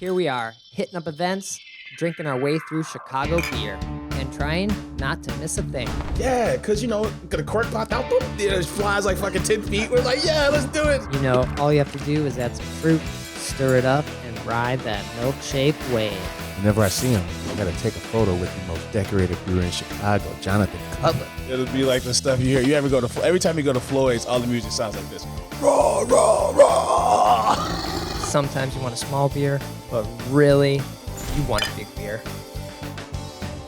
Here we are, hitting up events, drinking our way through Chicago beer, and trying not to miss a thing. Yeah, because, get a cork popped out, boom, it flies like fucking 10 feet. We're like, yeah, let's do it. All you have to do is add some fruit, stir it up, and ride that milkshake wave. Whenever I see him, I gotta take a photo with the most decorated brewer in Chicago, Jonathan Cutler. It'll be like the stuff you hear. You ever go to, every time you go to Floyd's, all the music sounds like this. Raw, raw, raw. Sometimes you want a small beer, but really, you want a big beer.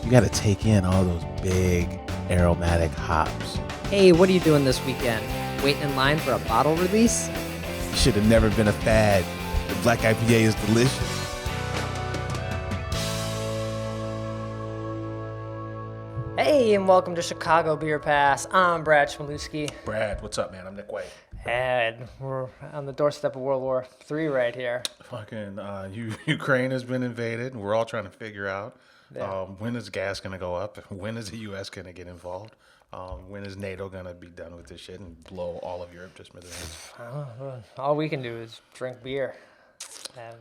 You gotta take in all those big aromatic hops. Hey, what are you doing this weekend? Waiting in line for a bottle release? You should have never been a fad. The black IPA is delicious. Hey, and welcome to Chicago Beer Pass. I'm Brad Chmielewski. Brad, what's up, man? I'm Nik White. And we're on the doorstep of World War III right here. Fucking Ukraine has been invaded. We're all trying to figure out when is gas going to go up? When is the U.S. going to get involved? When is NATO going to be done with this shit and blow all of Europe to smithereens? All we can do is drink beer and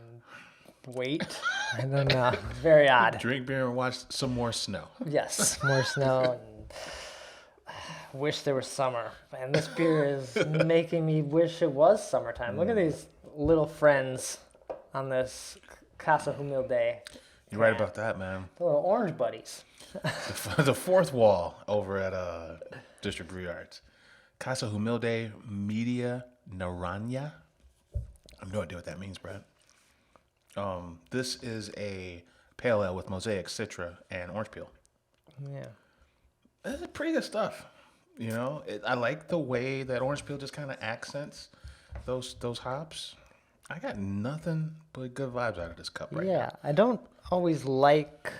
wait. And then, very odd. Drink beer and watch some more snow. Yes, more snow. And wish there was summer. And this beer is making me wish it was summertime. Look at these little friends on this Casa Humilde. You're right about that, man. The little orange buddies. The fourth wall over at District Brewers. Casa Humilde Media Naranja. I have no idea what that means, Brad. This is a pale ale with mosaic, citra, and orange peel. Yeah. It's pretty good stuff. I like the way that orange peel just kind of accents those hops. I got nothing but good vibes out of this cup right now. Yeah, I don't always like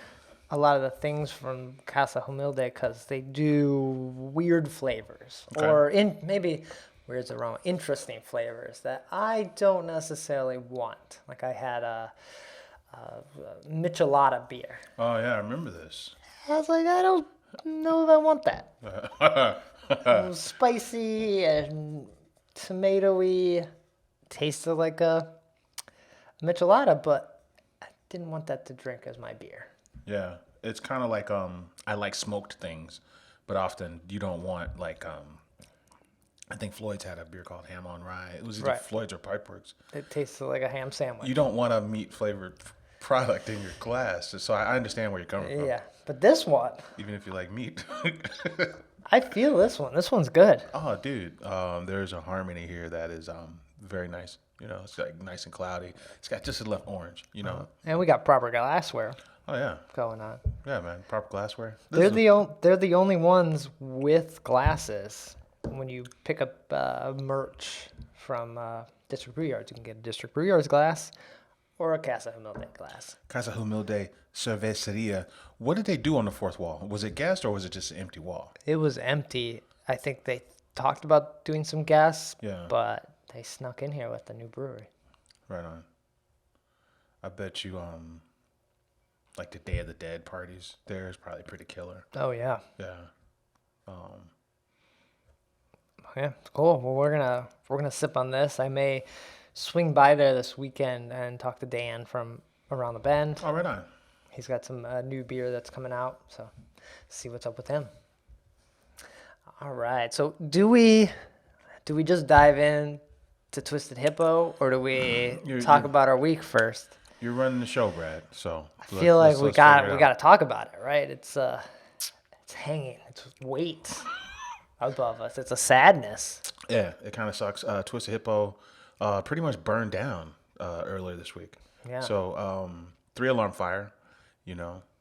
a lot of the things from Casa Humilde because they do weird flavors. Okay. Or maybe weird's the wrong, interesting flavors that I don't necessarily want. Like I had a Michelada beer. Oh, yeah, I remember this. I was like, I don't know if I want that. It was spicy and tomatoey. Tasted like a Michelada, but I didn't want that to drink as my beer. Yeah, it's kind of like I like smoked things, but often you don't want like I think Floyd's had a beer called Ham on Rye. It was either Right. Floyd's or Pipeworks. It tasted like a ham sandwich. You don't want a meat flavored product in your glass, so I understand where you're coming from. Yeah, but this one, Even if you like meat. I feel this one. This one's good. Oh, dude, there's a harmony here that is very nice. It's like nice and cloudy. It's got just enough orange. And we got proper glassware Oh yeah, going on. yeah, man. Proper glassware. They're the only ones with glasses. When you pick up merch from District Brewers, you can get a District Brewers glass or a Casa Humilde glass. Casa Humilde Cerveceria. What did they do on the fourth wall? Was it gassed or was it just an empty wall? It was empty. I think they talked about doing some gas, Yeah. but they snuck in here with the new brewery. Right on. I bet you, like the Day of the Dead parties there is probably pretty killer. Oh yeah, Yeah. yeah, cool. Well, we're gonna sip on this. I may swing by there this weekend and talk to Dan from around the bend. Oh, right on. He's got some new beer that's coming out, so see what's up with him. All right. So do we just dive in to Twisted Hippo, or do we talk about our week first? You're running the show, Brad. So I feel like we got to talk about it, right? It's hanging. It's weight above us. It's a sadness. Yeah, it kind of sucks. Twisted Hippo pretty much burned down earlier this week. Yeah. So 3-alarm fire.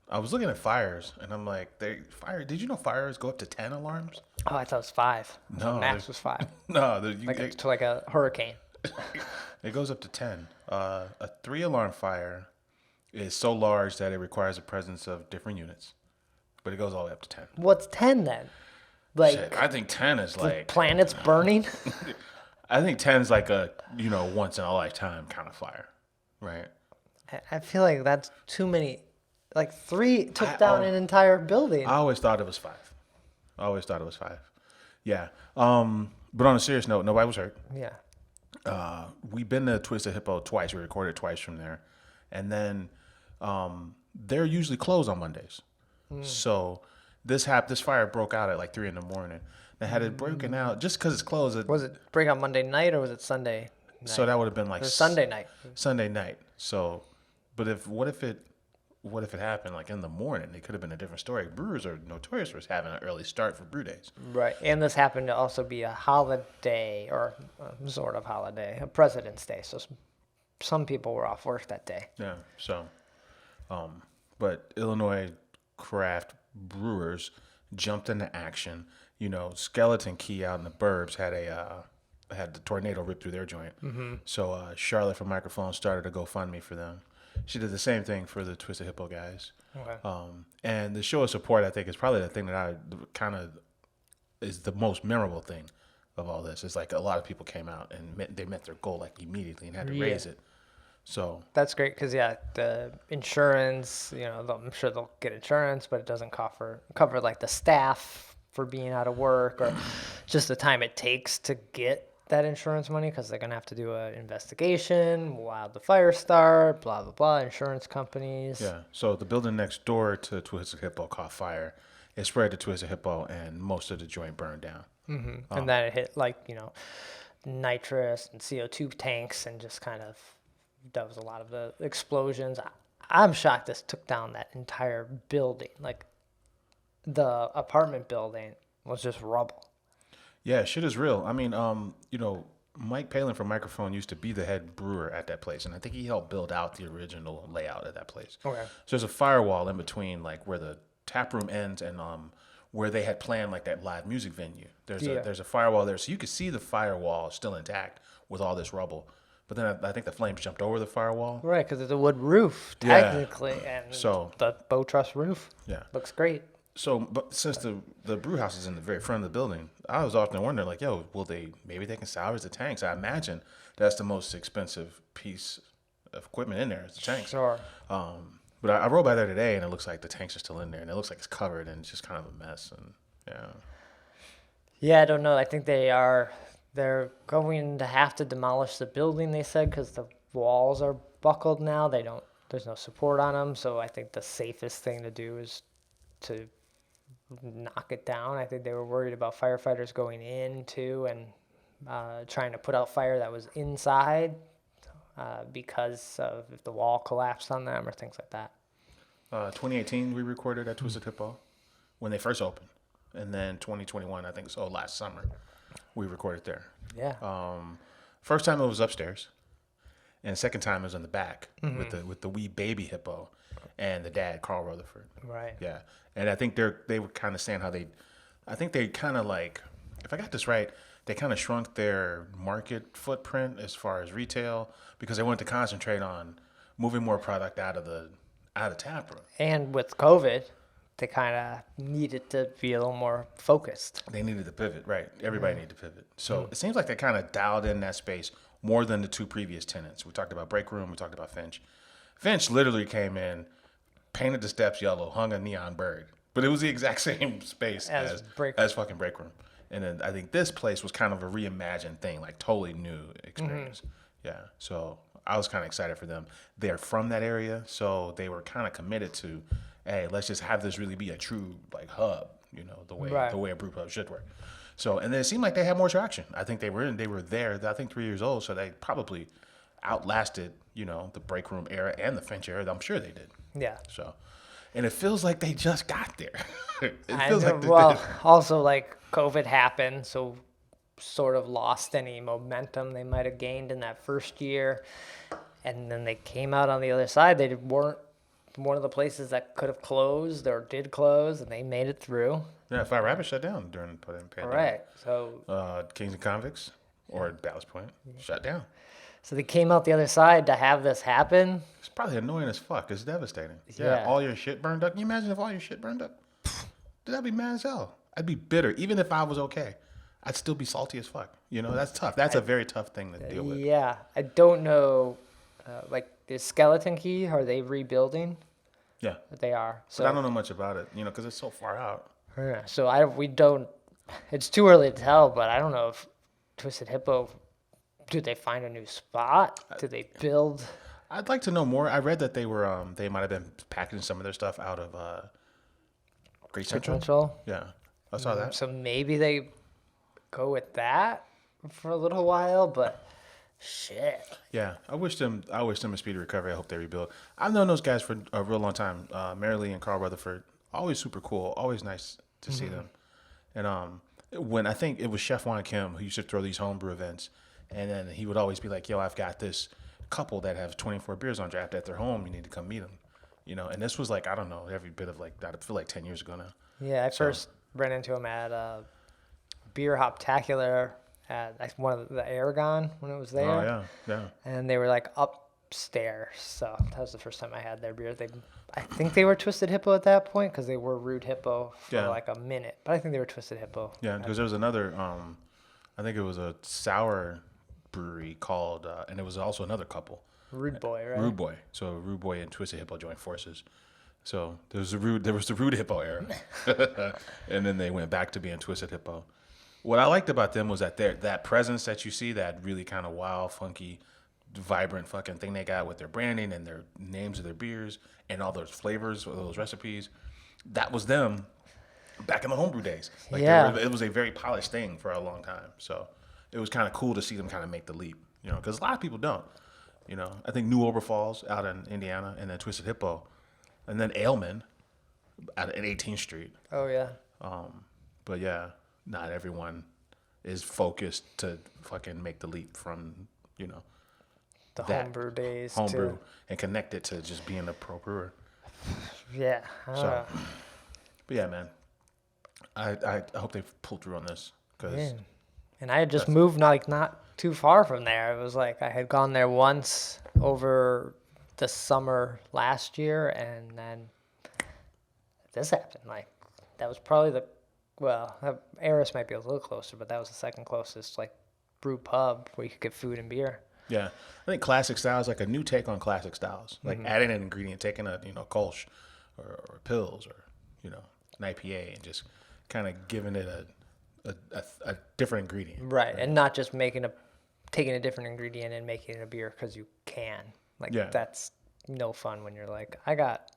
I was looking at fires and I'm like, did you know fires go up to 10 alarms? Oh, I thought it was 5. No, max was 5. No, Like a hurricane. it goes up to 10. A 3-alarm fire is so large that it requires the presence of different units, but it goes all the way up to 10. What's 10 then? Like Shit, I think 10 is like planets burning? I think 10 is like a once in a lifetime kind of fire, right? I feel like that's too many. Like 3 took down an entire building. I always thought it was 5. Yeah. But on a serious note, nobody was hurt. Yeah. We've been to Twisted Hippo twice. We recorded twice from there. And then they're usually closed on Mondays. So this fire broke out at like 3 a.m. They had it broken out just because it's closed. Was it break on Monday night or was it Sunday night? So that would have been like It was Sunday night. Sunday night. So, but what if it happened like in the morning? It could have been a different story. Brewers are notorious for having an early start for brew days. Right. And this happened to also be a holiday or sort of holiday, a President's Day. So some people were off work that day. Yeah. So, but Illinois craft brewers jumped into action. You know, Skeleton Key out in the burbs had the tornado rip through their joint. Mm-hmm. So Charlotte from Microphone started a GoFundMe for them. She did the same thing for the Twisted Hippo guys. Okay. And the show of support, I think, is probably the thing that I kind of is the most memorable thing of all this. It's like a lot of people came out and they met their goal like immediately and had to raise it. So that's great because the insurance, I'm sure they'll get insurance, but it doesn't cover like the staff for being out of work or just the time it takes to get that insurance money because they're gonna have to do an investigation, while the fire start, blah blah blah, insurance companies. Yeah. So the building next door to Twisted Hippo caught fire. It spread to Twisted Hippo, and most of the joint burned down. Mm-hmm. And then it hit nitrous and CO2 tanks, and just kind of that was a lot of the explosions. I'm shocked this took down that entire building. Like the apartment building was just rubble. Yeah, shit is real. I mean, Mike Palin from Microphone used to be the head brewer at that place, and I think he helped build out the original layout of that place. Okay. So there's a firewall in between, like where the tap room ends and where they had planned like that live music venue. There's a firewall there, so you could see the firewall still intact with all this rubble. But then I think the flames jumped over the firewall. Right, because it's a wood roof technically, and so the bow truss roof. Yeah, looks great. So, but since the brew house is in the very front of the building, I was often wondering, like, maybe they can salvage the tanks. I imagine that's the most expensive piece of equipment in there is the tanks. Sure. But I rode by there today, and it looks like the tanks are still in there, and it looks like it's covered, and it's just kind of a mess. And yeah. Yeah, I don't know. I think they're going to have to demolish the building. They said because the walls are buckled now. There's no support on them. So I think the safest thing to do is to knock it down. I think they were worried about firefighters going in too and trying to put out fire that was inside because of if the wall collapsed on them or things like that. 2018 we recorded at Twisted Hippo when they first opened, and then 2021 I think so last summer we recorded there. Yeah. First time it was upstairs, and second time it was in the back with the wee baby hippo and the dad Carl Rutherford. Right. Yeah. And I think they were kind of saying how I think they kind of like, if I got this right, they kind of shrunk their market footprint as far as retail because they wanted to concentrate on moving more product out of the tap room. And with COVID, they kind of needed to be a little more focused. They needed to pivot, right? Everybody needed to pivot. So it seems like they kind of dialed in that space more than the two previous tenants. We talked about Break Room. We talked about Finch. Finch literally came in, painted the steps yellow, hung a neon bird. But it was the exact same space as fucking Break Room. And then I think this place was kind of a reimagined thing, like totally new experience. Yeah. So I was kind of excited for them. They're from that area, so they were kind of committed to, hey, let's just have this really be a true like hub, the way a brew pub should work. So, and then it seemed like they had more traction. I think they were there, I think 3 years old, so they probably outlasted, the Break Room era and the Finch era. I'm sure they did. Yeah. So, and it feels like they just got there. Also like COVID happened, so sort of lost any momentum they might have gained in that first year. And then they came out on the other side. They weren't one of the places that could have closed or did close, and they made it through. Yeah, Fire Rabbit shut down during the pandemic. Right. So Kings and Convicts or Ballast Point shut down. So they came out the other side to have this happen. It's probably annoying as fuck. It's devastating. Yeah. All your shit burned up. Can you imagine if all your shit burned up? Dude, I'd be mad as hell. I'd be bitter. Even if I was okay, I'd still be salty as fuck. That's tough. That's a very tough thing to deal with. Yeah. I don't know. The Skeleton Key, are they rebuilding? Yeah. They are. So but I don't know much about it, because it's so far out. Yeah. So we don't. It's too early to tell, but I don't know if Twisted Hippo. Do they find a new spot? Do they build? I'd like to know more. I read that they were they might have been packaging some of their stuff out of Great Central. Central. Yeah, I saw that. So maybe they go with that for a little while, but shit. Yeah, I wish them a speedy recovery. I hope they rebuild. I've known those guys for a real long time. Mary Lee and Carl Rutherford, always super cool, always nice to see them. And when I think it was Chef Juan Kim who used to throw these homebrew events, and then he would always be like, "Yo, I've got this couple that have 24 beers on draft at their home. You need to come meet them." You know, and this was like, I don't know, every bit of like that. I feel like 10 years ago now. Yeah, I first ran into him at Beer Hoptacular at one of the Aragon when it was there. Oh yeah. And they were like upstairs, so that was the first time I had their beer. I think they were Twisted Hippo at that point because they were Rude Hippo for like a minute, but I think they were Twisted Hippo. Yeah, because there was another, I think it was a sour brewery called, and it was also another couple. Rude Boy, right? Rude Boy. So Rude Boy and Twisted Hippo joined forces. So there was the Rude Hippo era, and then they went back to being Twisted Hippo. What I liked about them was that that presence that you see, that really kind of wild, funky, vibrant fucking thing they got with their branding and their names of their beers and all those flavors, those recipes. That was them back in the homebrew days. Like it was a very polished thing for a long time. So it was kind of cool to see them kind of make the leap, you know, because a lot of people don't. You know, I think New Oberfalls out in Indiana, and then Twisted Hippo, and then Ailman at 18th Street. Oh yeah. But yeah, not everyone is focused to fucking make the leap from, you know, the homebrew days. Homebrew and connect it to just being a pro brewer. Yeah. So, but yeah, man, I hope they pull through on this because. And I had just moved not too far from there. It was like I had gone there once over the summer last year, and then this happened. Like that was probably Eris might be a little closer, but that was the second closest like brew pub where you could get food and beer. Yeah, I think classic styles, like a new take on classic styles, like adding an ingredient, taking a Kolsch or Pils or an IPA, and just kind of giving it a different ingredient. Right, and not just taking a different ingredient and making it a beer because you can. That's no fun when you're like, I got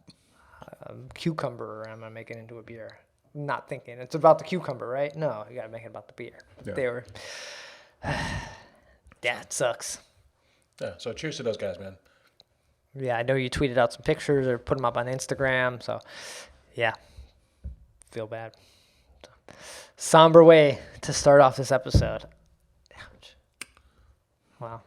a cucumber and I'm gonna make it into a beer. Not thinking it's about the cucumber, right? No, you gotta make it about the beer. Yeah. It sucks. Yeah, so cheers to those guys, man. Yeah, I know you tweeted out some pictures or put them up on Instagram, so yeah, feel bad. Somber way to start off this episode. Ouch. Wow.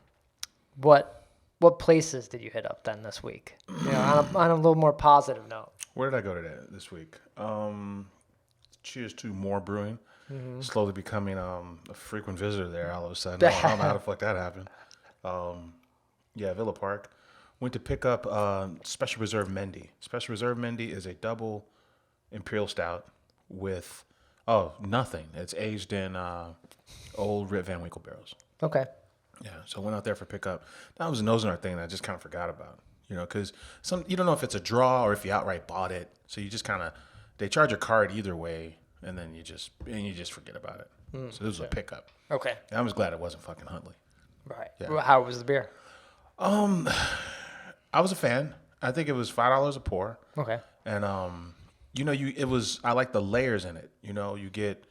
What places did you hit up then this week? On a little more positive note. Where did I go today this week? Cheers to more brewing. Mm-hmm. Slowly becoming a frequent visitor there all of a sudden. I don't know how the fuck that happened. Villa Park. Went to pick up Special Reserve Mendy. Special Reserve Mendy is a double imperial stout with nothing. It's aged in old Rip Van Winkle barrels. Okay. Yeah, so I went out there for pickup. That was a Nosenar thing that I just kind of forgot about. Because you don't know if it's a draw or if you outright bought it. So you just kind of, they charge a card either way, and then you just forget about it. So this was a pickup. Okay. And I was glad it wasn't fucking Huntley. Right. Yeah. Well, how was the beer? I was a fan. I think it was $5 a pour. Okay. And I like the layers in it. You get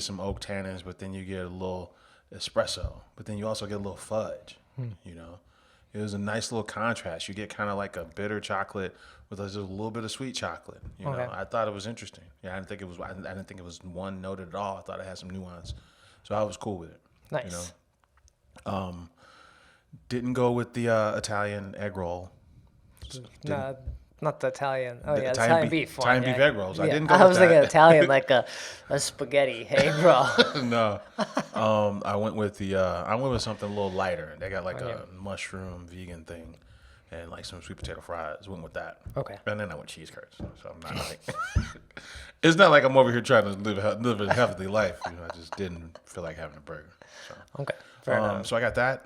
some oak tannins, but then you get a little espresso, but then you also get a little fudge. It was a nice little contrast. You get kind of like a bitter chocolate with just a little bit of sweet chocolate. Okay. I thought it was interesting. Yeah, I didn't think it was one noted at all. I thought it had some nuance, so I was cool with it. Nice. Didn't go with the Italian egg roll. No, not the Italian. Oh, The yeah, Italian beef one. Italian beef egg rolls. Yeah. I didn't go I with was that. thinking Italian, like a spaghetti egg roll. No. I went with something a little lighter. They got like a mushroom vegan thing and like some sweet potato fries. Went with that. Okay. And then I went cheese curds. So I'm not like, it's not like I'm over here trying to live a healthy life. I just didn't feel like having a burger. So. Okay. Fair enough. So I got that.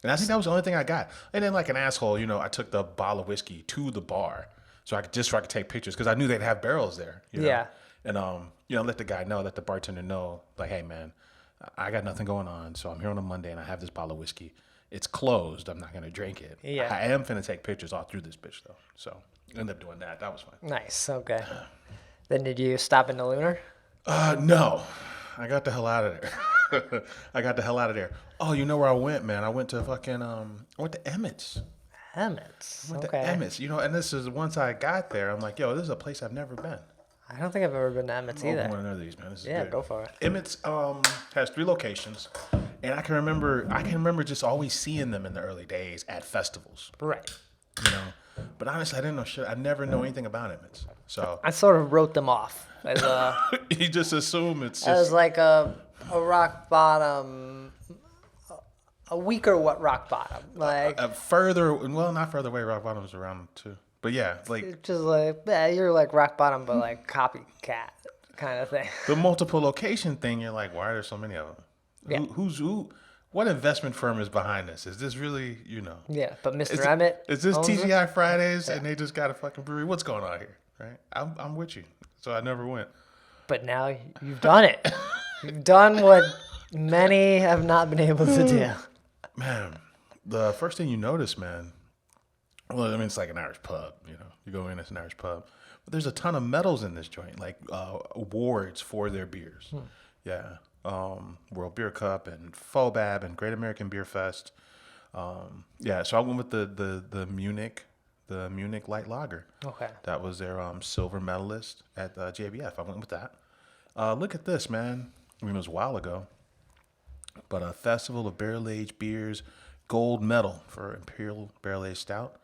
And I think that was the only thing I got. And then like an asshole, I took the bottle of whiskey to the bar so I could take pictures because I knew they'd have barrels there. Yeah. And let the bartender know, like, hey man, I got nothing going on, so I'm here on a Monday and I have this bottle of whiskey. it's closed, I'm not gonna drink it. Yeah. I am finna take pictures all through this bitch though. So end up doing that. That was fun. Nice. Okay. Then did you stop in the Lunar? No, I got the hell out of there. I got the hell out of there. Oh, you know where I went, man? I went to fucking I went to Emmett's. Emmett's. I went Okay. to Emmett's. And this is once I got there, I'm like, yo, this is a place I've never been. I don't think I've ever been to Emmett's I either. want to know these, man. This is Yeah, good. go for it. Emmett's has 3 locations, and I can remember just always seeing them in the early days at festivals. Right. But honestly, I didn't know shit. I never know anything about Emmett's. So I sort of wrote them off as a you just assume it's just as like a rock bottom, a weaker rock bottom, like not further away. Rock Bottom was around too. But yeah, like just like you're like rock bottom, but like copycat kind of thing. the multiple location thing, you're like, why are there so many of them? Yeah. Who? What investment firm is behind this? Is this really, Yeah, but Mr. Emmett Is this owns it? TGI Fridays and they just got a fucking brewery? What's going on here? Right? I'm with you. So I never went. But now you've done it. You've done what many have not been able to do. Man, the first thing you notice, man, well, I mean, it's like an Irish pub, You go in, it's an Irish pub. But there's a ton of medals in this joint, like awards for their beers. Yeah. World Beer Cup and FOBAB and Great American Beer Fest. So I went with the Munich Light Lager. Okay. That was their silver medalist at JBF. I went with that. Look at this, man. I mean, it was a while ago, but a Festival of Barrel Aged Beers gold medal for Imperial Barrel Aged Stout,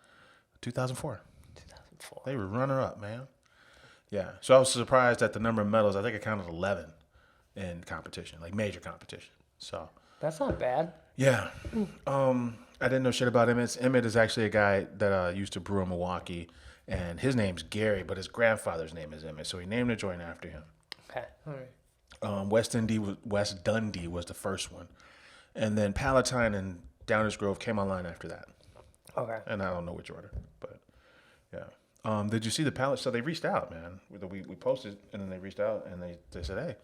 2004. 2004. They were runner up, man. Yeah. So I was surprised at the number of medals. I think I counted 11 in competition, like major competition. So That's not bad. yeah. I didn't know shit about Emmett. Emmett is actually a guy that used to brew in Milwaukee, and his name's Gary, but his grandfather's name is Emmett, so he named the joint after him. Okay. All right. West Dundee was the first one, and then Palatine and Downers Grove came online after that. Okay. And I don't know which order, but yeah. Did you see the pallet? So they reached out, man. We posted, and then they reached out, and they said, hey,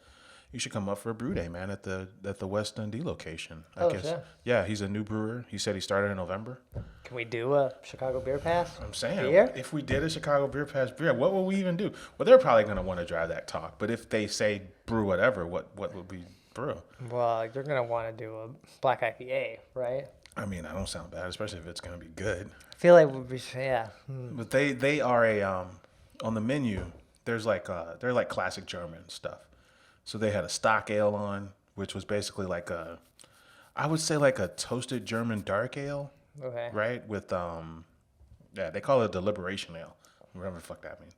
you should come up for a brew day, man, at the West Dundee location. I guess. Yeah. Yeah, he's a new brewer. He said he started in November. Can we do a Chicago Beer Pass? I'm saying, Beer? if we did a Chicago Beer Pass beer, what would we even do? Well, they're probably going to want to drive that talk, but if they say brew whatever, what would we brew? Well, you're going to want to do a black IPA, right? I mean, that don't sound bad, especially if it's going to be good. I feel like we'd be, yeah. But they are a on the menu. They're like classic German stuff. So they had a stock ale on, which was basically like I would say like a toasted German dark ale, Okay. right? With they call it the Liberation Ale, whatever the fuck that means.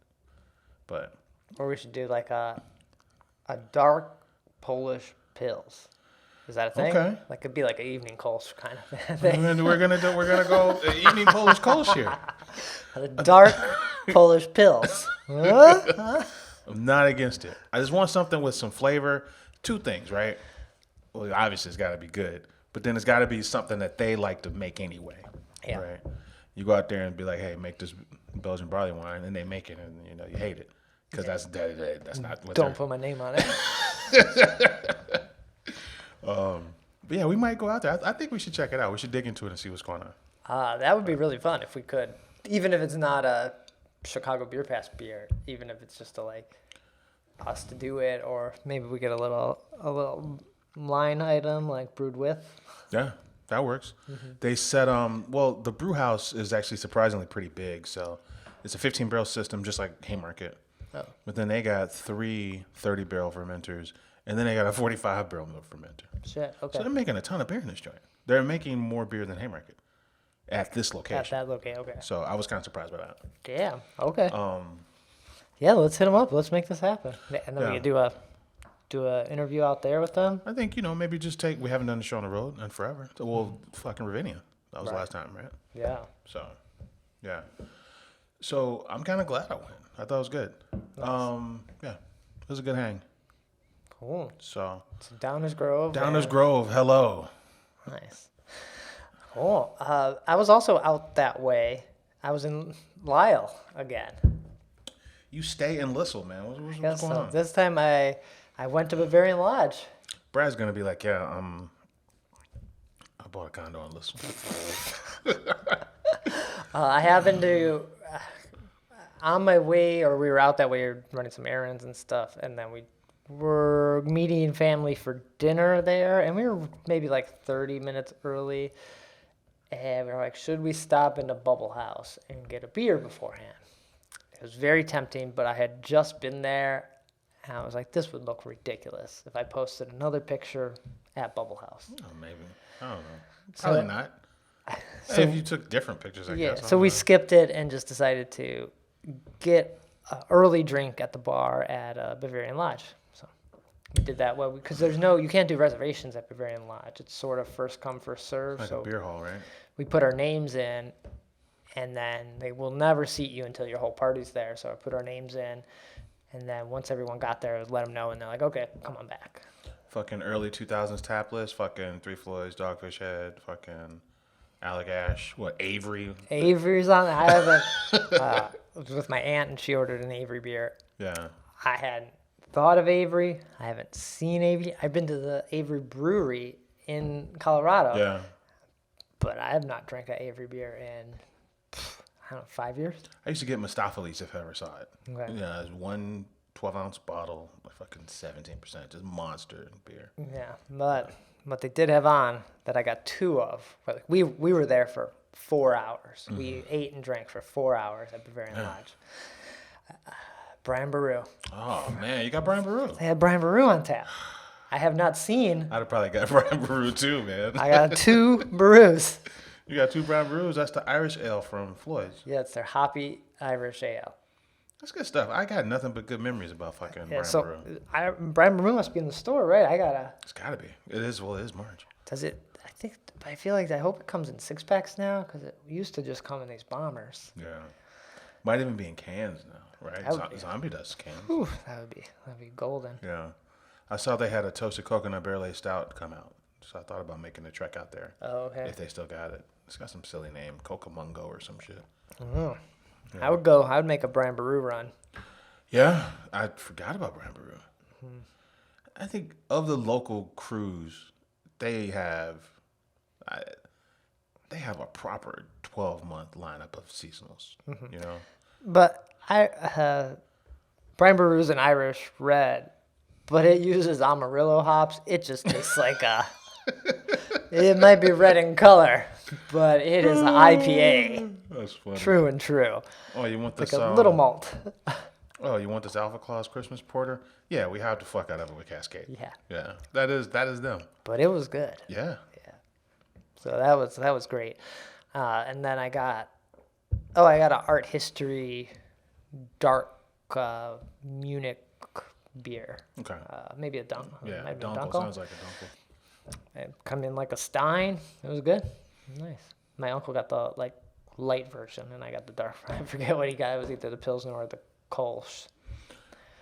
But Or we should do like a dark Polish pills. Is that a thing? Okay. That could be like an evening Kolsch kind of thing. we're gonna go evening Polish Kolsch here. A dark Polish pills. Huh? I'm not against it. I just want something with some flavor. 2 things, right? Well, obviously it's got to be good, but then it's got to be something that they like to make anyway. Yeah. Right. You go out there and be like, "Hey, make this Belgian barley wine," and they make it, and you hate it because that's not what. Don't put my name on it. But yeah, we might go out there. I think we should check it out. We should dig into it and see what's going on. That would be really fun if we could. Even if it's not a Chicago Beer Pass beer, even if it's just to like us to do it, or maybe we get a little line item like brewed with. Yeah, that works. Mm-hmm. They said, the brew house is actually surprisingly pretty big. So it's a 15 barrel system, just like Haymarket. Oh. But then they got 3 30 barrel fermenters, and then they got a 45 barrel milk fermenter. Shit. Okay. So they're making a ton of beer in this joint. They're making more beer than Haymarket at this At location. that location. Okay. So I was kind of surprised by that. Yeah. Okay. Yeah. Let's hit them up. Let's make this happen. And then Yeah. we can do a interview out there with them. I think, maybe just we haven't done the show on the road in forever. So, well, fucking Ravinia. That was the last time, right? Yeah. So, yeah. So I'm kind of glad I went. I thought it was good. Yeah, it was a good hang. Cool. So It's Downers Grove. Downers and- Grove, hello. Nice. Cool. I was also out that way. I was in Lyle again. You stay in Lissell, man. What's Guess going so. on? This time I went to Bavarian Lodge. Brad's gonna be like, yeah, bought a condo on this one. I happened to, on my way, or we were out that way, we were running some errands and stuff, and then we were meeting family for dinner there, and we were maybe like 30 minutes early, and we were like, should we stop in the Bubble House and get a beer beforehand? It was very tempting, but I had just been there, and I was like, this would look ridiculous if I posted another picture at Bubble House. Oh, maybe. I don't know. Probably not. So, if you took different pictures, I guess. so we skipped it and just decided to get an early drink at the bar at Bavarian Lodge. So we did that well because you can't do reservations at Bavarian Lodge. It's sort of first come, first serve. Like so a beer hall, right? we put our names in, and then they will never seat you until your whole party's there. So I put our names in, and then once everyone got there, I let them know, and they're like, okay, come on back. Fucking early 2000s tap list. Fucking Three Floyds, Dogfish Head. Fucking Allagash. What, Avery? Avery's on. I haven't. I was with my aunt, and she ordered an Avery beer. Yeah. I hadn't thought of Avery. I haven't seen Avery. I've been to the Avery Brewery in Colorado. Yeah. But I have not drank an Avery beer in, I don't know, 5 years? I used to get Mustaphalis if I ever saw it. Okay. Yeah, it's one 12-ounce bottle, like fucking 17%, just monster beer. Yeah, but what they did have on that I got two of, like we were there for 4 hours. Mm-hmm. We ate and drank for 4 hours at Bavarian Lodge. Brian Baru. Oh, man, you got Brian Baru. They had Brian Baru on tap. I have not seen. I'd have probably got Brian Baru too, man. I got 2 Barus. You got 2 Brian Barus. That's the Irish ale from Floyd's. Yeah, it's their hoppy Irish ale. That's good stuff. I got nothing but good memories about fucking Brian Baru. Brian Baru must be in the store, right? It's got to be. It is. Well, it is March. Does it? I feel like I hope it comes in 6-packs now because it used to just come in these bombers. Yeah. Might even be in cans now, right? Zombie does cans. Ooh, that'd be golden. Yeah. I saw they had a toasted coconut barrel aged stout come out, so I thought about making a trek out there. Oh, okay. If they still got it. It's got some silly name, Cocamungo or some shit. Oh. Yeah. I would make a Brian Baru run. Yeah, I forgot about Brian Baru. Mm-hmm. I think of the local crews, they have a proper 12-month lineup of seasonals. Mm-hmm. You know. But Brian Baru's an Irish red, but it uses Amarillo hops. It just tastes like a. It might be red in color, but it is an IPA. That's funny. True and true. Oh, you want this? Like a little malt. Oh, you want this Alpha Claus Christmas Porter? Yeah, we have to fuck out of it with Cascade. Yeah. Yeah, that is them. But it was good. Yeah. Yeah. So that was great. And then I got an art history dark Munich beer. Okay. Maybe a dunk. Yeah, Dunkel sounds like a Dunkel. It come in like a Stein. It was good. Nice. My uncle got the light version, and I got the dark. I forget what he got. It was either the Pilsner or the Kolsch.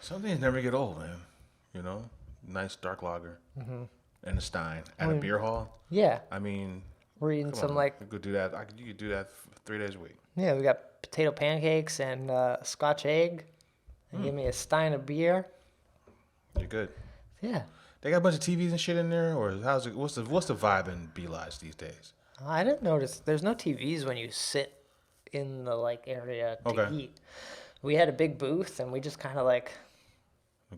Some things never get old, man. You know, nice dark lager and a Stein at a beer hall. Yeah. I mean, we're eating some you could do that. You could do that 3 days a week. Yeah, we got potato pancakes and Scotch egg. And give me a Stein of beer. You're good. Yeah. They got a bunch of TVs and shit in there, or how's it? What's the vibe in B-Lodge these days? I didn't notice. There's no TVs when you sit in the area to eat. We had a big booth, and we just kind of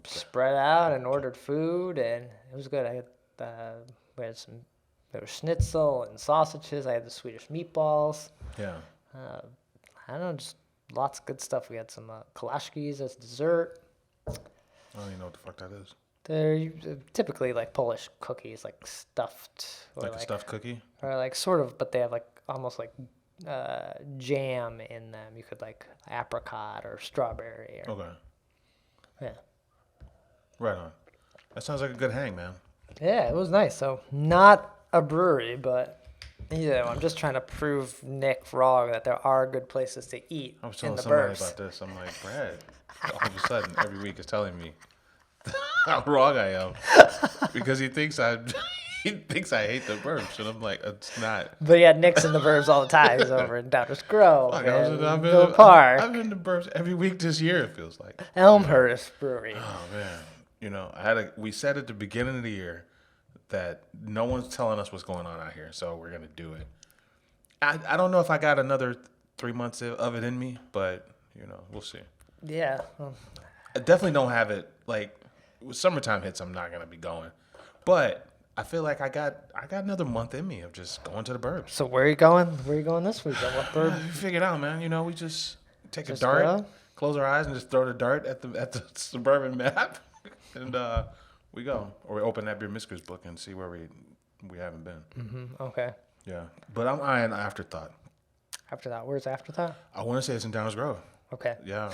spread out and ordered food, and it was good. We had there was schnitzel and sausages. I had the Swedish meatballs. Yeah. I don't know, just lots of good stuff. We had some kalashkis as dessert. I don't even know what the fuck that is. They're typically Polish cookies, stuffed. Or a stuffed cookie? Or sort of, but they have almost jam in them. You could apricot or strawberry. Or, okay. Yeah. Right on. That sounds like a good hang, man. Yeah, it was nice. So not a brewery, but I'm just trying to prove Nick wrong that there are good places to eat. I was telling in the somebody burbs. about this. I'm like, Brad, all of a sudden every week is telling me how wrong I am because he thinks I hate the burbs, and I'm like, it's not. But yeah, Nick's in the burbs all the time. He's over in Downers Grove, I've Villa Park. I've been to burbs every week this year. It feels like Elmhurst Brewery. Oh man, we said at the beginning of the year, that no one's telling us what's going on out here, so we're gonna do it. I don't know if I got another 3 months of it in me, but we'll see. Yeah. I definitely don't have it like when summertime hits. I'm not gonna be going, but I feel like I got another month in me of just going to the burbs. So where are you going? Where are you going this weekend? What burb? We figure it out, man. We just take Just a dart, go? close our eyes, and just throw the dart at the suburban map, and we go. Or we open that Beer Miskers book and see where we haven't been. Mm-hmm. Okay. Yeah, but I'm eyeing Afterthought. After that, where's Afterthought? I want to say it's in Downers Grove. Okay. Yeah.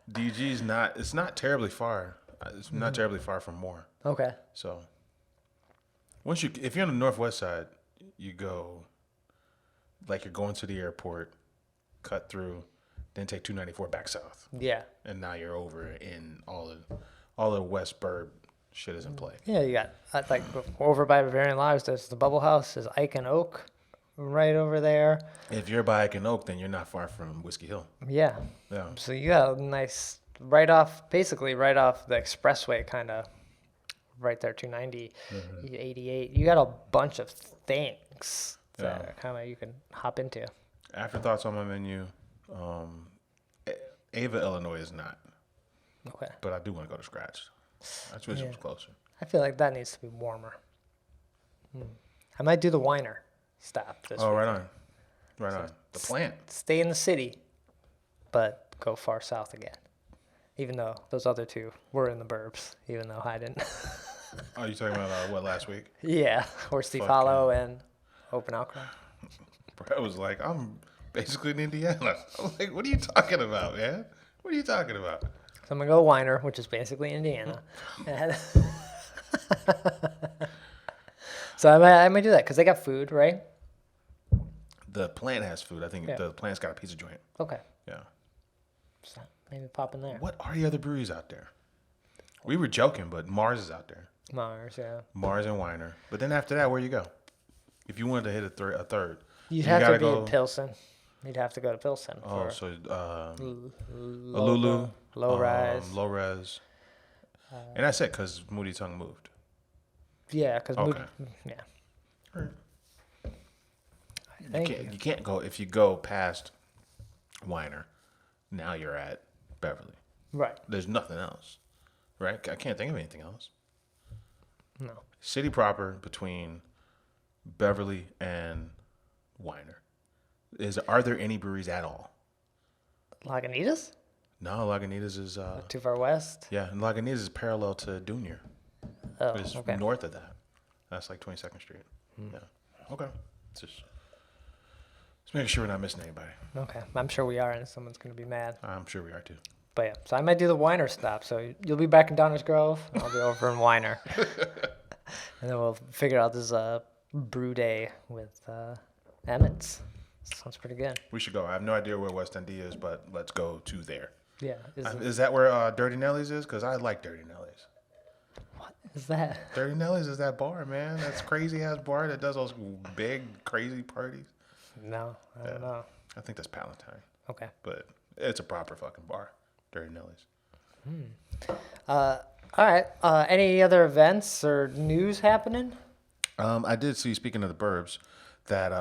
DG's not. It's not terribly far. It's not terribly far from Moore. Okay. So if you're on the northwest side, you go like you're going to the airport, cut through, then take 294 back south, Yeah. and now you're over in all the West Burb shit is in play. Yeah, you got like over by Bavarian Lodge. There's the Bubble House. There's Ike and Oak, right over there. If you're by Ike and Oak, then you're not far from Whiskey Hill. Yeah. Yeah. So you got a nice basically right off the expressway, kind of right there, 290, 88. You got a bunch of things that are kind of you can hop into. Afterthoughts on my menu. Ava, Illinois is not, Okay. but I do want to go to Scratch. I wish it was closer. I feel like that needs to be warmer. I might do the Weiner stop this Oh, week. right on. Right on. The plant. Stay in the city, but go far south again. Even though those other two were in the burbs, even though I didn't. Oh, you talking about what, last week? Yeah, or Steve Hollow and Open Outcry. Brad was like, I'm basically in Indiana. I was like, what are you talking about, man? What are you talking about? So I'm going to go Weiner, which is basically Indiana. And so I might do that because they got food, right? The plant has food. I think the plant's got a pizza joint. Okay. Yeah. So maybe pop in there. What are the other breweries out there? We were joking, but Mars is out there. Mars, yeah. Mars and Weiner. But then after that, where you go? If you wanted to hit a third. You'd you have to gotta be go- in Pilsen. You'd have to go to Pilsen. Oh, for so Lulu, Low Rise. Low Res. And that's it, because Moody Tongue moved. Yeah, because Okay. yeah. You can't go, if you go past Weiner, now you're at Beverly. Right. There's nothing else, right? I can't think of anything else. No. City proper between Beverly and Weiner. Are there any breweries at all? Lagunitas? No, Lagunitas is Too far west? yeah, and Lagunitas is parallel to Dunier. Oh, It's okay. north of that. That's like 22nd Street. Yeah. Okay. Just making sure we're not missing anybody. Okay. I'm sure we are, and someone's going to be mad. I'm sure we are too. But yeah, so I might do the Weiner stop. So you'll be back in Downers Grove. I'll be over in Weiner. And then we'll figure out this brew day with Emmett's. Sounds pretty good. We should go. I have no idea where West End is, but let's go to there. Yeah. Is that where Dirty Nelly's is? Because I like Dirty Nelly's. What is that? Dirty Nelly's is that bar, man. That's crazy ass bar that does those big, crazy parties. No, I don't know. I think that's Palatine, Okay. but it's a proper fucking bar. Dirty Nelly's. All right. Any other events or news happening? I did see, speaking of the burbs, that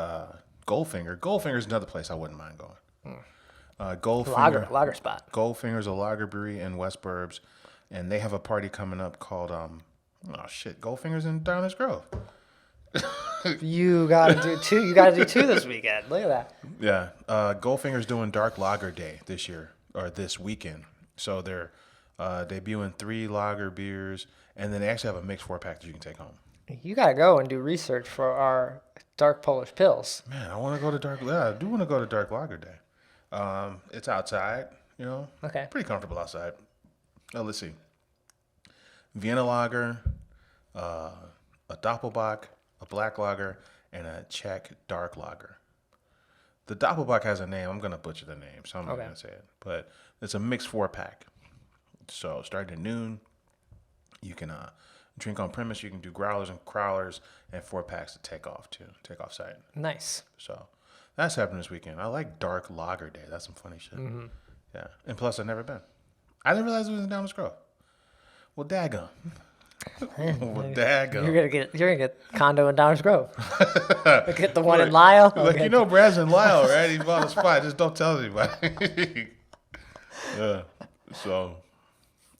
Goldfinger's another place I wouldn't mind going. Goldfinger. Lager spot. Goldfinger's a lager brewery in West Burbs, and they have a party coming up called Goldfinger's in Downers Grove. You gotta do two. You gotta do two this weekend. Look at that. Yeah, Goldfinger's doing Dark Lager Day this year or this weekend. So they're debuting 3 lager beers, and then they actually have a mixed 4-pack that you can take home. You gotta go and do research for our dark Polish pills. Man, I want to go to Dark. Yeah, I do want to go to Dark Lager Day. It's outside, Okay. pretty comfortable outside. Let's see. Vienna Lager, a Doppelbock, a Black Lager, and a Czech Dark Lager. The Doppelbock has a name. I'm going to butcher the name, so I'm not going to say it. But it's a mixed 4-pack. So starting at noon, you can drink on premise. You can do growlers and crowlers and 4-packs to take off site. Nice. So that's happening this weekend. I like Dark Lager Day. That's some funny shit. Mm-hmm. Yeah. And plus, I've never been. I didn't realize it was in Downers Grove. Well, daggone. Well, daggone. You're gonna get condo in Downers Grove. Get the one in Lyle. Like, you know, Brad's in Lyle, right? He bought a spot. Just don't tell anybody. Yeah. So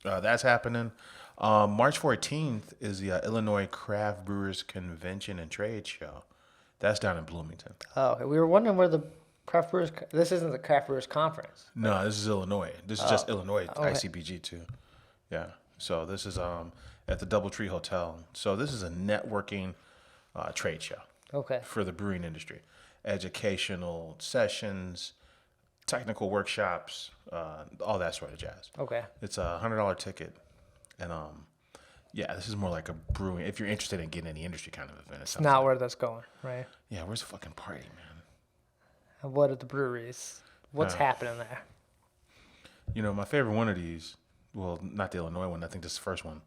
that's happening. March 14th is the Illinois Craft Brewers Convention and Trade Show. That's down in Bloomington. Oh, okay. We were wondering where the Craft Brewers. This isn't the Craft Brewers Conference. No, this is Illinois. This is just Illinois Okay. ICBG too. Yeah. So this is at the DoubleTree Hotel. So this is a networking trade show. Okay. For the brewing industry. Educational sessions, technical workshops, all that sort of jazz. Okay. It's a $100 ticket. And yeah, this is more like a brewing, if you're interested in getting in the industry kind of event. It's not where that's going, right? Yeah, where's the fucking party, man? And what are the breweries? What's happening there? You know, my favorite one of these, well, not the Illinois one, I think this is the first one,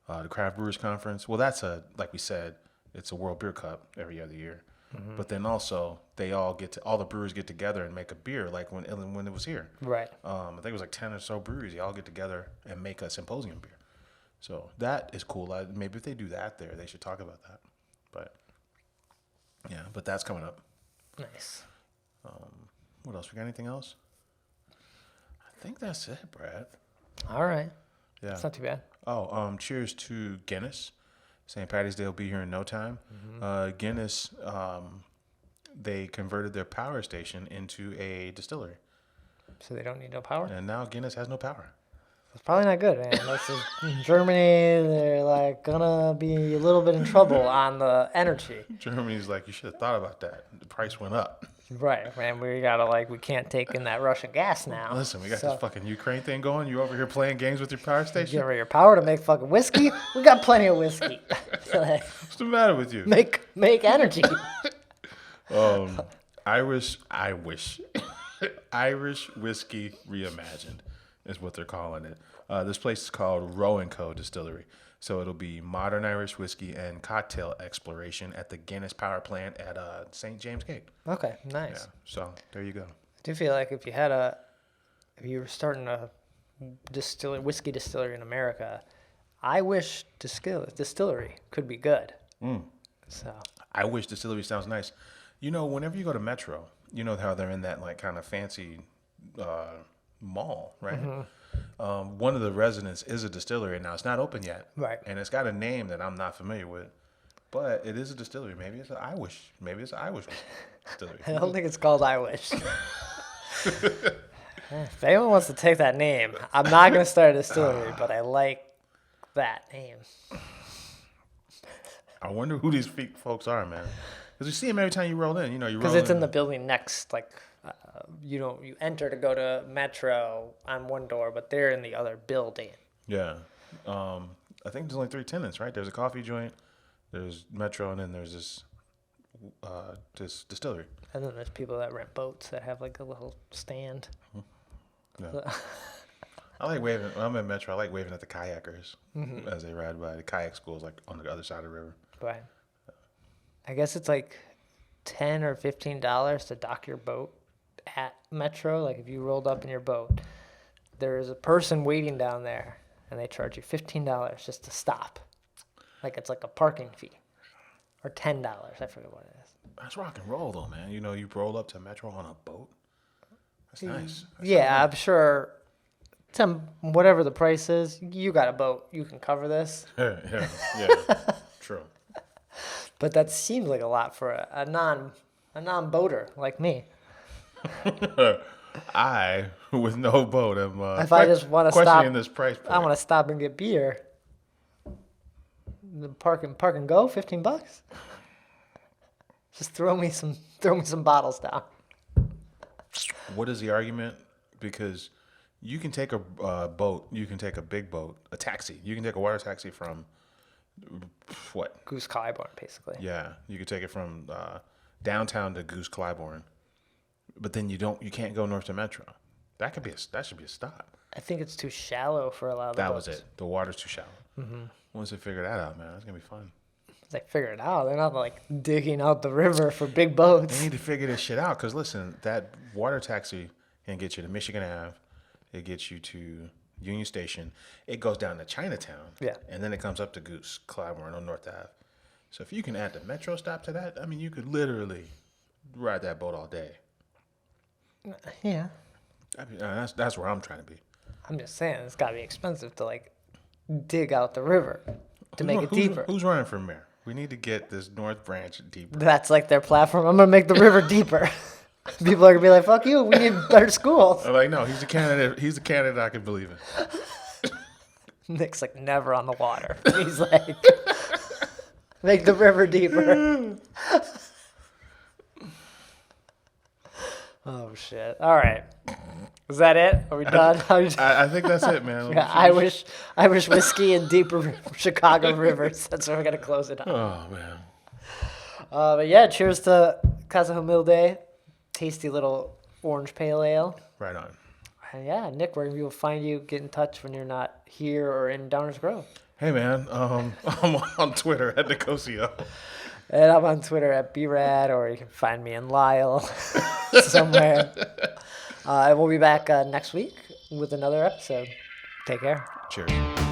the Craft Brewers Conference. Well, that's like we said, it's a World Beer Cup every other year. Mm-hmm. But then also, all the brewers get together and make a beer, like when it was here. Right. I think it was like 10 or so breweries. They all get together and make a symposium beer. So that is cool. Maybe if they do that there, they should talk about that. But yeah, but that's coming up. Nice. What else? We got anything else? I think that's it, Brad. All right. Yeah. It's not too bad. Oh, cheers to Guinness. St. Patty's Day will be here in no time. Mm-hmm. Guinness, they converted their power station into a distillery. So they don't need no power? And now Guinness has no power. It's probably not good, man. This is in Germany. They're like gonna be a little bit in trouble on the energy. Germany's like, you should have thought about that. The price went up. Right, man. We can't take in that Russian gas now. Listen, we got this fucking Ukraine thing going. You over here playing games with your power station? Give her your power to make fucking whiskey. We got plenty of whiskey. What's the matter with you? Make energy. Irish whiskey reimagined is what they're calling it. This place is called Row & Co. Distillery. So it'll be modern Irish whiskey and cocktail exploration at the Guinness Power Plant at St. James Gate. Okay, nice. Yeah, so there you go. I do feel like if you were starting a whiskey distillery in America, I wish distillery could be good. So I wish distillery sounds nice. You know, whenever you go to Metro, you know how they're in that like kind of fancy mall, right? Mm-hmm. One of the residents is a distillery. Now it's not open yet, right? And it's got a name that I'm not familiar with, but it is a distillery. Maybe it's an Irish. Maybe it's an Irish distillery. I don't think it's called Irish. If anyone wants to take that name, I'm not going to start a distillery, but I like that name. I wonder who these folks are, man. Because you see them every time you roll in. You know, you roll in. Because it's in the building next, like, you enter to go to Metro on one door, but they're in the other building. Yeah. I think there's only 3 tenants, right? There's a coffee joint, there's Metro, and then there's this distillery. And then there's people that rent boats that have like a little stand. Yeah. I like waving. When I'm at Metro, I like waving at the kayakers as they ride by. The kayak school's like on the other side of the river. Right. I guess it's like $10 or $15 to dock your boat at Metro. Like if you rolled up in your boat, there is a person waiting down there, and they charge you $15 just to stop. Like it's like a parking fee, or $10. I forget what it is. That's rock and roll, though, man. You know, you roll up to Metro on a boat. That's nice. Yeah, I'm sure. Whatever the price is, you got a boat. You can cover this. yeah. True. But that seems like a lot for a non-boater like me. I, with no boat, am if I just want to questioning stop, this price point. I want to stop and get beer. The park and go, $15. Just throw me some bottles down. What is the argument? Because you can take a boat, you can take a big boat, a taxi. You can take a water taxi from what? Goose Clybourne, basically. Yeah, you could take it from downtown to Goose Clybourne, but then you can't go north to Metro. That should be a stop. I think it's too shallow for a lot of the boats. That was it. The water's too shallow. Mm-hmm. Once they figure that out, man, it's gonna be fun. They figure it out. They're not like digging out the river for big boats. They need to figure this shit out. Cause listen, that water taxi can get you to Michigan Ave. It gets you to Union Station. It goes down to Chinatown. Yeah. And then it comes up to Goose, Clybourne on North Ave. So if you can add the metro stop to that, I mean, you could literally ride that boat all day. Yeah. I mean, that's where I'm trying to be. I'm just saying, it's got to be expensive to, like, dig out the river to make it deeper. Who's running for mayor? We need to get this North Branch deeper. That's, like, their platform. I'm going to make the river deeper. People are going to be like, fuck you, we need better schools. I'm like, no, he's a candidate. He's a candidate I can believe in. Nick's, like, never on the water. He's like, make the river deeper. Oh, shit. All right. Is that it? Are we done? I think that's it, man. Yeah, Irish whiskey and deeper Chicago rivers. That's where we're going to close it on. Oh, man. But yeah, cheers to Casa Humilde. Tasty little orange pale ale. Right on. And yeah, Nick, where people find you, get in touch when you're not here or in Downers Grove. Hey, man. I'm on Twitter at Nicosio. And I'm on Twitter at brad, or you can find me in Lyle somewhere. And we'll be back next week with another episode. Take care. Cheers.